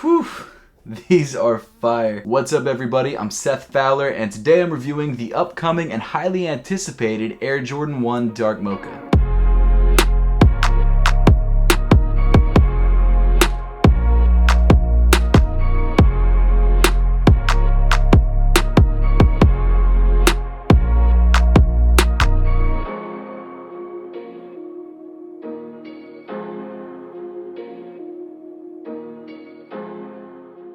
Whew. These are fire. What's up everybody, I'm Seth Fowler and today I'm reviewing the upcoming and highly anticipated Air Jordan 1 Dark Mocha.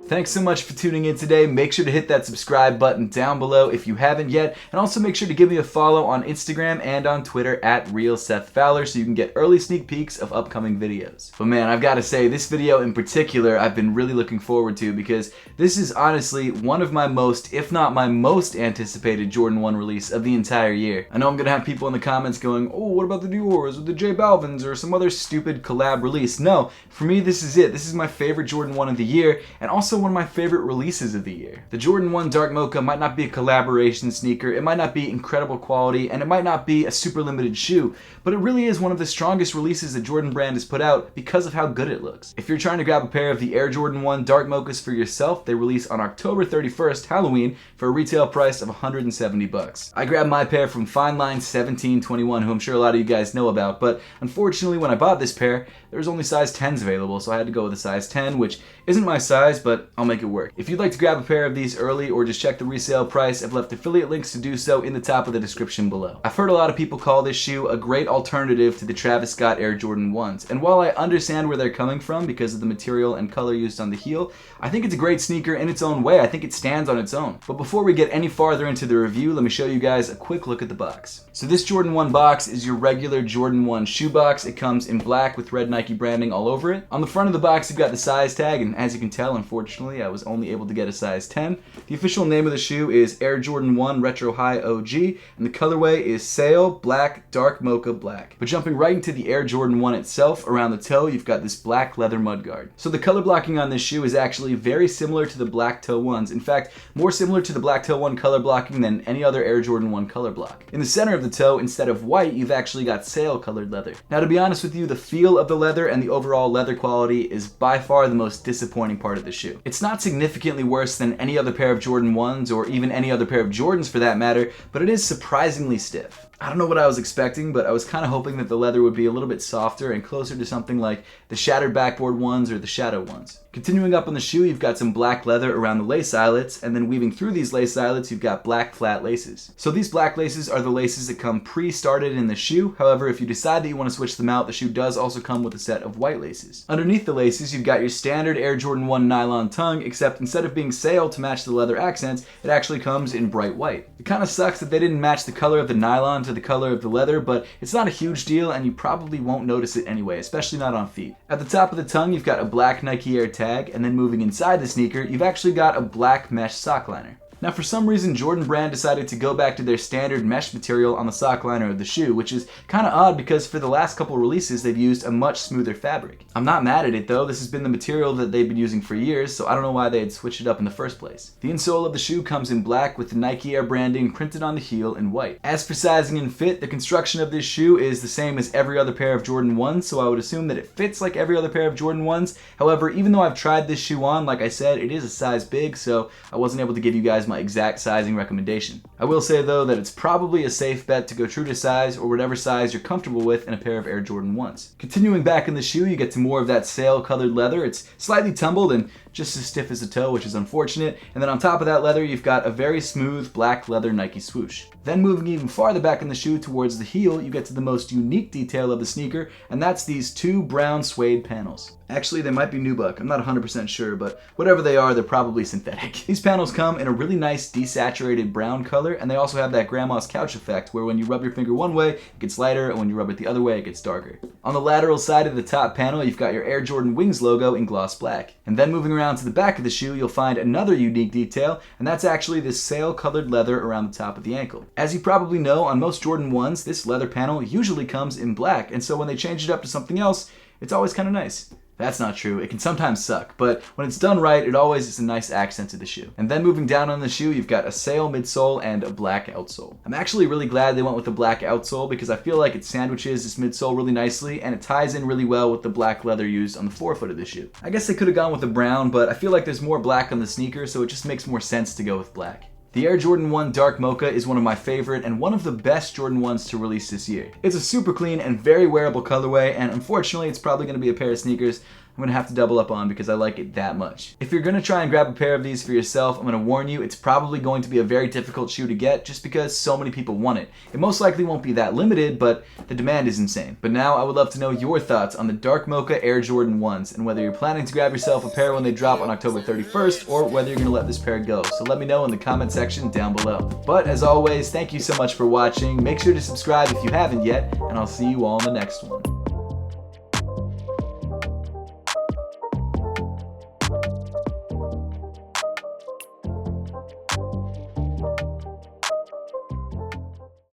Thanks so much for tuning in today. Make sure to hit that subscribe button down below if you haven't yet, and also make sure to give me a follow on Instagram and on Twitter at @RealSethFowler so you can get early sneak peeks of upcoming videos. But man, I've got to say, this video in particular I've been really looking forward to because this is honestly one of my most, if not my most anticipated Jordan 1 release of the entire year. I know I'm gonna have people in the comments going, oh, what about the Dior's or the J Balvin's or some other stupid collab release? No, for me this is it. This is my favorite Jordan 1 of the year, and also one of my favorite releases of the year. The Jordan 1 Dark Mocha might not be a collaboration sneaker, it might not be incredible quality, and it might not be a super limited shoe, but it really is one of the strongest releases the Jordan brand has put out because of how good it looks. If you're trying to grab a pair of the Air Jordan 1 Dark Mochas for yourself, they release on October 31st, Halloween, for a retail price of $170. I grabbed my pair from Fine Line 1721, who I'm sure a lot of you guys know about, but unfortunately when I bought this pair, there was only size 10s available, so I had to go with a size 10, which isn't my size, but I'll make it work. If you'd like to grab a pair of these early or just check the resale price, I've left affiliate links to do so in the top of the description below. I've heard a lot of people call this shoe a great alternative to the Travis Scott Air Jordan 1s, and while I understand where they're coming from because of the material and color used on the heel, I think it's a great sneaker in its own way. I think it stands on its own. But before we get any farther into the review, let me show you guys a quick look at the box. So this Jordan 1 box is your regular Jordan 1 shoe box. It comes in black with red Nike branding all over it. On the front of the box, you've got the size tag, and as you can tell, unfortunately, I was only able to get a size 10. The official name of the shoe is Air Jordan 1 Retro High OG, and the colorway is Sail Black Dark Mocha Black. But jumping right into the Air Jordan 1 itself, around the toe, you've got this black leather mudguard. So the color blocking on this shoe is actually very similar to the black toe 1s. In fact, more similar to the black toe 1 color blocking than any other Air Jordan 1 color block. In the center of the toe, instead of white, you've actually got sail colored leather. Now to be honest with you, the feel of the leather and the overall leather quality is by far the most disappointing part of the shoe. It's not significantly worse than any other pair of Jordan 1s or even any other pair of Jordans for that matter, but it is surprisingly stiff. I don't know what I was expecting, but I was kind of hoping that the leather would be a little bit softer and closer to something like the Shattered Backboard 1s or the Shadow 1s. Continuing up on the shoe, you've got some black leather around the lace eyelets, and then weaving through these lace eyelets, you've got black flat laces. So these black laces are the laces that come pre-started in the shoe. However, if you decide that you want to switch them out, the shoe does also come with a set of white laces. Underneath the laces, you've got your standard Air Jordan 1 nylon tongue, except instead of being sail to match the leather accents, it actually comes in bright white. It kind of sucks that they didn't match the color of the nylon to the color of the leather, but it's not a huge deal and you probably won't notice it anyway, especially not on feet. At the top of the tongue, you've got a black Nike Air tag, and then moving inside the sneaker, you've actually got a black mesh sock liner. Now for some reason, Jordan brand decided to go back to their standard mesh material on the sock liner of the shoe, which is kind of odd because for the last couple releases they've used a much smoother fabric. I'm not mad at it though, this has been the material that they've been using for years, so I don't know why they had switched it up in the first place. The insole of the shoe comes in black with the Nike Air branding printed on the heel in white. As for sizing and fit, the construction of this shoe is the same as every other pair of Jordan 1s, so I would assume that it fits like every other pair of Jordan 1s. However, even though I've tried this shoe on, like I said, it is a size big, so I wasn't able to give you guys my exact sizing recommendation. I will say though that it's probably a safe bet to go true to size or whatever size you're comfortable with in a pair of Air Jordan 1s. Continuing back in the shoe, you get to more of that sail colored leather. It's slightly tumbled and just as stiff as the toe, which is unfortunate. And then on top of that leather, you've got a very smooth black leather Nike swoosh. Then moving even farther back in the shoe towards the heel, you get to the most unique detail of the sneaker, and that's these two brown suede panels. Actually, they might be nubuck, I'm not 100% sure, but whatever they are, they're probably synthetic. These panels come in a really nice desaturated brown color, and they also have that grandma's couch effect, where when you rub your finger one way, it gets lighter, and when you rub it the other way, it gets darker. On the lateral side of the top panel, you've got your Air Jordan Wings logo in gloss black. And then moving around to the back of the shoe, you'll find another unique detail, and that's actually this sail colored leather around the top of the ankle. As you probably know, on most Jordan 1s, this leather panel usually comes in black, and so when they change it up to something else, it's always kind of nice. That's not true. It can sometimes suck, but when it's done right, it always is a nice accent to the shoe. And then moving down on the shoe, you've got a sail midsole and a black outsole. I'm actually really glad they went with the black outsole because I feel like it sandwiches this midsole really nicely and it ties in really well with the black leather used on the forefoot of the shoe. I guess they could have gone with the brown, but I feel like there's more black on the sneaker, so it just makes more sense to go with black. The Air Jordan 1 Dark Mocha is one of my favorite and one of the best Jordan 1s to release this year. It's a super clean and very wearable colorway, and unfortunately it's probably going to be a pair of sneakers I'm going to have to double up on because I like it that much. If you're going to try and grab a pair of these for yourself, I'm going to warn you, it's probably going to be a very difficult shoe to get just because so many people want it. It most likely won't be that limited, but the demand is insane. But now I would love to know your thoughts on the Dark Mocha Air Jordan 1s and whether you're planning to grab yourself a pair when they drop on October 31st or whether you're going to let this pair go. So let me know in the comment section down below. But as always, thank you so much for watching. Make sure to subscribe if you haven't yet, and I'll see you all in the next one.